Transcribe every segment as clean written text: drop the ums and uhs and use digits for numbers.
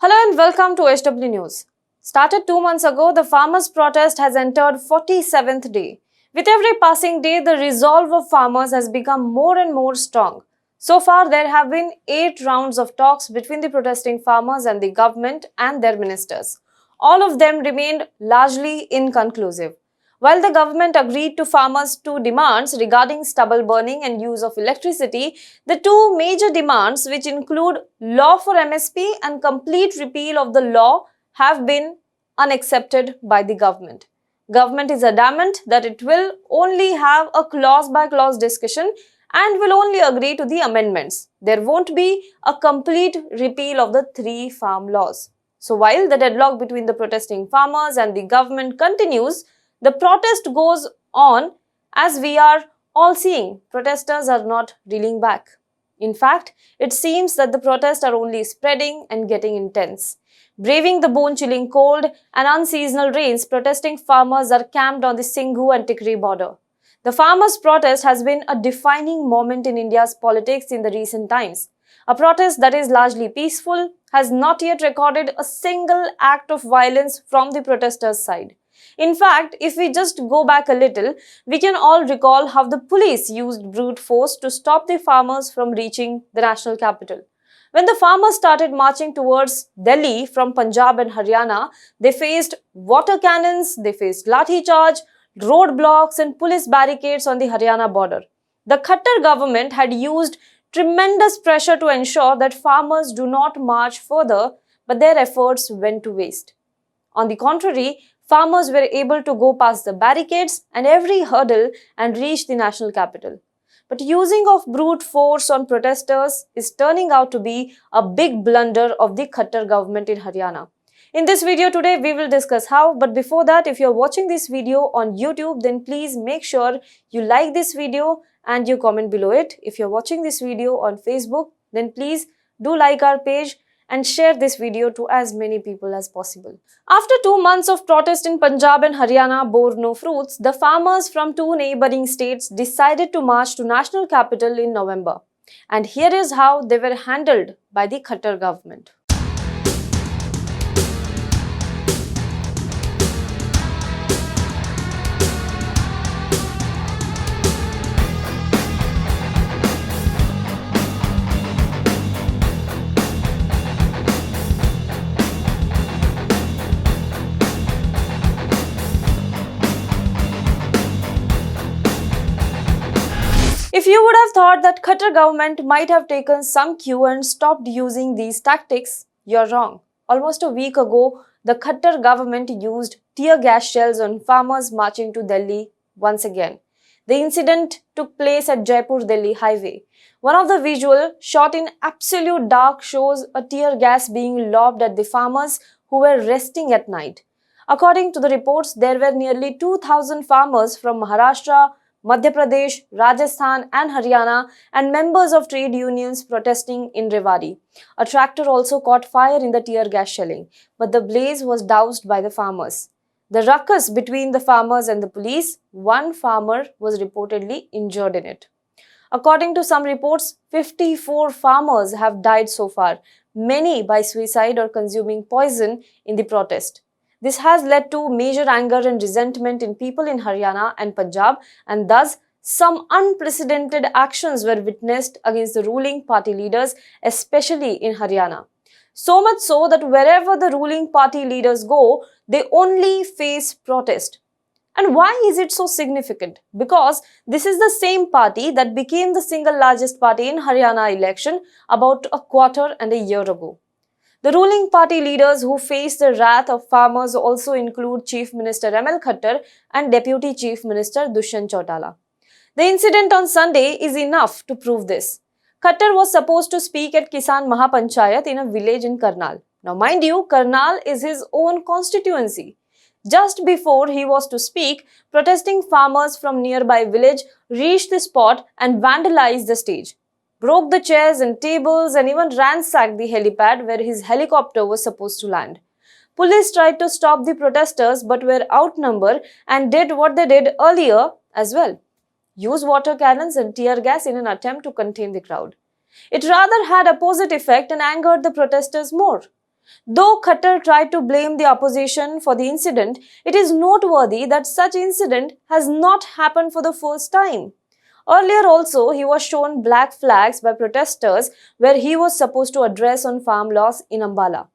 Hello and welcome to HW News. Started 2 months ago, the farmers' protest has entered 47th day. With every passing day, the resolve of farmers has become more and more strong. So far, there have been 8 rounds of talks between the protesting farmers and the government and their ministers. All of them remained largely inconclusive. While the government agreed to farmers' two demands regarding stubble burning and use of electricity, the two major demands, which include law for MSP and complete repeal of the law, have been unaccepted by the government. Government is adamant that it will only have a clause-by-clause discussion and will only agree to the amendments. There won't be a complete repeal of the three farm laws. So while the deadlock between the protesting farmers and the government continues, the protest goes on. As we are all seeing, protesters are not reeling back. In fact, it seems that the protests are only spreading and getting intense. Braving the bone-chilling cold and unseasonal rains, protesting farmers are camped on the Singhu and Tikri border. The farmers' protest has been a defining moment in India's politics in the recent times. A protest that is largely peaceful has not yet recorded a single act of violence from the protesters' side. In fact, if we just go back a little, we can all recall how the police used brute force to stop the farmers from reaching the national capital. When the farmers started marching towards Delhi from Punjab and Haryana, they faced water cannons, they faced lathi charge, roadblocks and police barricades on the Haryana border. The Khattar government had used tremendous pressure to ensure that farmers do not march further, but their efforts went to waste. On the contrary, farmers were able to go past the barricades and every hurdle and reach the national capital. But using of brute force on protesters is turning out to be a big blunder of the Khattar government in Haryana. In this video today, we will discuss how, but before that, if you're watching this video on YouTube, then please make sure you like this video and you comment below it. If you're watching this video on Facebook, then please do like our page and share this video to as many people as possible. After 2 months of protest in Punjab and Haryana bore no fruits, the farmers from two neighboring states decided to march to national capital in November. And here is how they were handled by the Khattar government. If you would have thought that Khattar government might have taken some cue and stopped using these tactics, you're wrong. Almost a week ago, the Khattar government used tear gas shells on farmers marching to Delhi once again. The incident took place at Jaipur-Delhi highway. One of the visuals, shot in absolute dark, shows a tear gas being lobbed at the farmers who were resting at night. According to the reports, there were nearly 2,000 farmers from Maharashtra, Madhya Pradesh, Rajasthan and Haryana and members of trade unions protesting in Rewari. A tractor also caught fire in the tear gas shelling, but the blaze was doused by the farmers. The ruckus between the farmers and the police, one farmer was reportedly injured in it. According to some reports, 54 farmers have died so far, many by suicide or consuming poison in the protest. This has led to major anger and resentment in people in Haryana and Punjab, and thus some unprecedented actions were witnessed against the ruling party leaders, especially in Haryana. So much so that wherever the ruling party leaders go, they only face protest. And why is it so significant? Because this is the same party that became the single largest party in Haryana election about a quarter and a year ago. The ruling party leaders who face the wrath of farmers also include Chief Minister ML Khattar and Deputy Chief Minister Dushyant Chautala. The incident on Sunday is enough to prove this. Khattar was supposed to speak at Kisan Mahapanchayat in a village in Karnal. Now mind you, Karnal is his own constituency. Just before he was to speak, protesting farmers from nearby village reached the spot and vandalized the stage, broke the chairs and tables and even ransacked the helipad where his helicopter was supposed to land. Police tried to stop the protesters but were outnumbered and did what they did earlier as well: use water cannons and tear gas in an attempt to contain the crowd. It rather had opposite effect and angered the protesters more. Though Khattar tried to blame the opposition for the incident, it is noteworthy that such incident has not happened for the first time. Earlier also, he was shown black flags by protesters where he was supposed to address on farm laws in Ambala.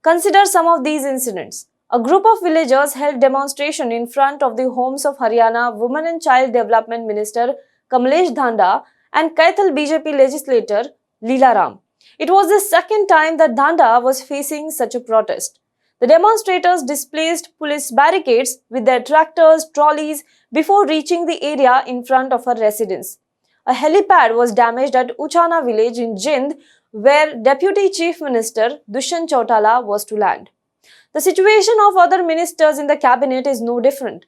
Consider some of these incidents. A group of villagers held demonstration in front of the homes of Haryana Women and Child Development Minister Kamlesh Dhanda and Kaithal BJP legislator Leela Ram. It was the second time that Dhanda was facing such a protest. The demonstrators displaced police barricades with their tractors, trolleys before reaching the area in front of her residence. A helipad was damaged at Uchana village in Jind, where Deputy Chief Minister Dushyant Chautala was to land. The situation of other ministers in the cabinet is no different.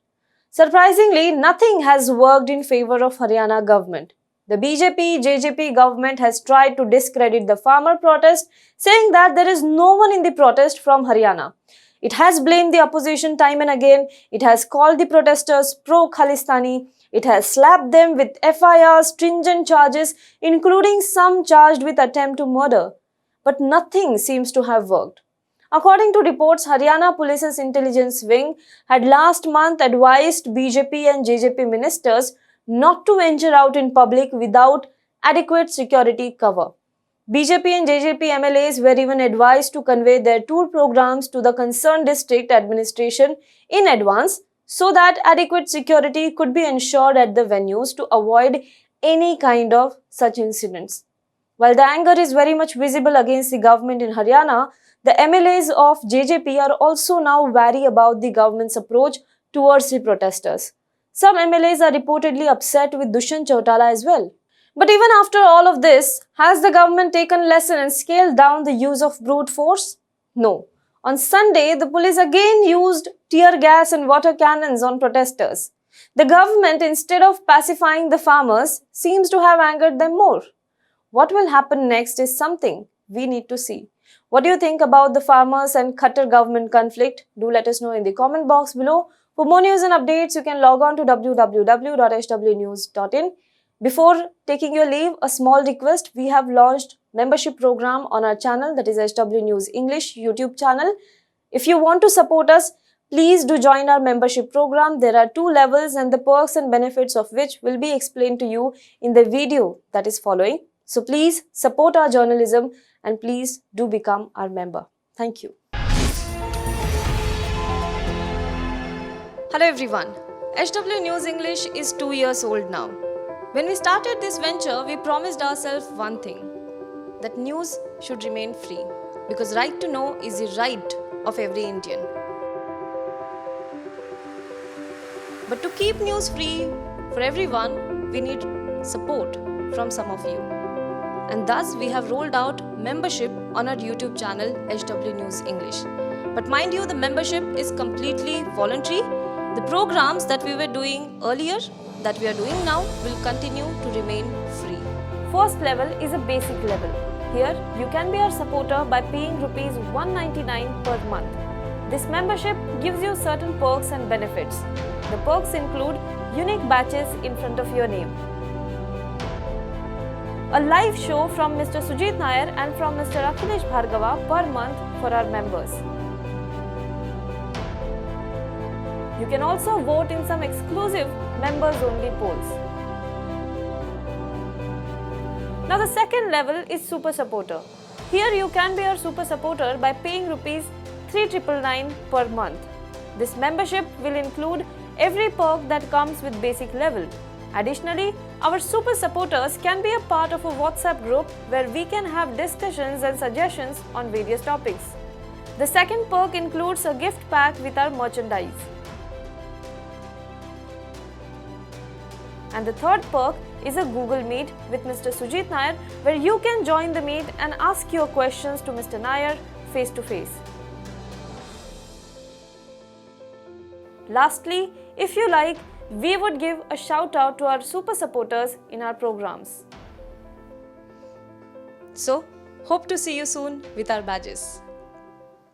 Surprisingly, nothing has worked in favor of Haryana government. The BJP-JJP government has tried to discredit the farmer protest, saying that there is no one in the protest from Haryana. It has blamed the opposition time and again. It has called the protesters pro-Khalistani. It has slapped them with FIRs, stringent charges, including some charged with attempt to murder. But nothing seems to have worked. According to reports, Haryana Police's intelligence wing had last month advised BJP and JJP ministers not to venture out in public without adequate security cover. BJP and JJP MLAs were even advised to convey their tour programs to the concerned district administration in advance so that adequate security could be ensured at the venues to avoid any kind of such incidents. While the anger is very much visible against the government in Haryana, the MLAs of JJP are also now wary about the government's approach towards the protesters. Some MLAs are reportedly upset with Dushyant Chautala as well. But even after all of this, has the government taken lesson and scaled down the use of brute force? No. On Sunday, the police again used tear gas and water cannons on protesters. The government, instead of pacifying the farmers, seems to have angered them more. What will happen next is something we need to see. What do you think about the farmers and Khattar government conflict? Do let us know in the comment box below. For more news and updates, you can log on to www.hwnews.in. Before taking your leave, a small request. We have launched membership program on our channel, that is HW News English YouTube channel. If you want to support us, please do join our membership program. There are 2 levels and the perks and benefits of which will be explained to you in the video that is following. So please support our journalism and please do become our member. Thank you. Hello everyone. HW News English is 2 years old now. When we started this venture, we promised ourselves one thing, that news should remain free, because right to know is the right of every Indian. But to keep news free for everyone, we need support from some of you. And thus we have rolled out membership on our YouTube channel HW News English. But mind you, the membership is completely voluntary. The programs that we were doing earlier, that we are doing now, will continue to remain free. First level is a basic level. Here, you can be our supporter by paying Rs 199 per month. This membership gives you certain perks and benefits. The perks include unique badges in front of your name, a live show from Mr. Sujit Nair and from Mr. Akhilesh Bhargava per month for our members. You can also vote in some exclusive members-only polls. Now the second level is Super Supporter. Here you can be our Super Supporter by paying Rs 3,999 per month. This membership will include every perk that comes with basic level. Additionally, our Super Supporters can be a part of a WhatsApp group where we can have discussions and suggestions on various topics. The second perk includes a gift pack with our merchandise. And the third perk is a Google Meet with Mr. Sujit Nair, where you can join the meet and ask your questions to Mr. Nair face to face. Lastly, if you like, we would give a shout out to our super supporters in our programs. So, hope to see you soon with our badges.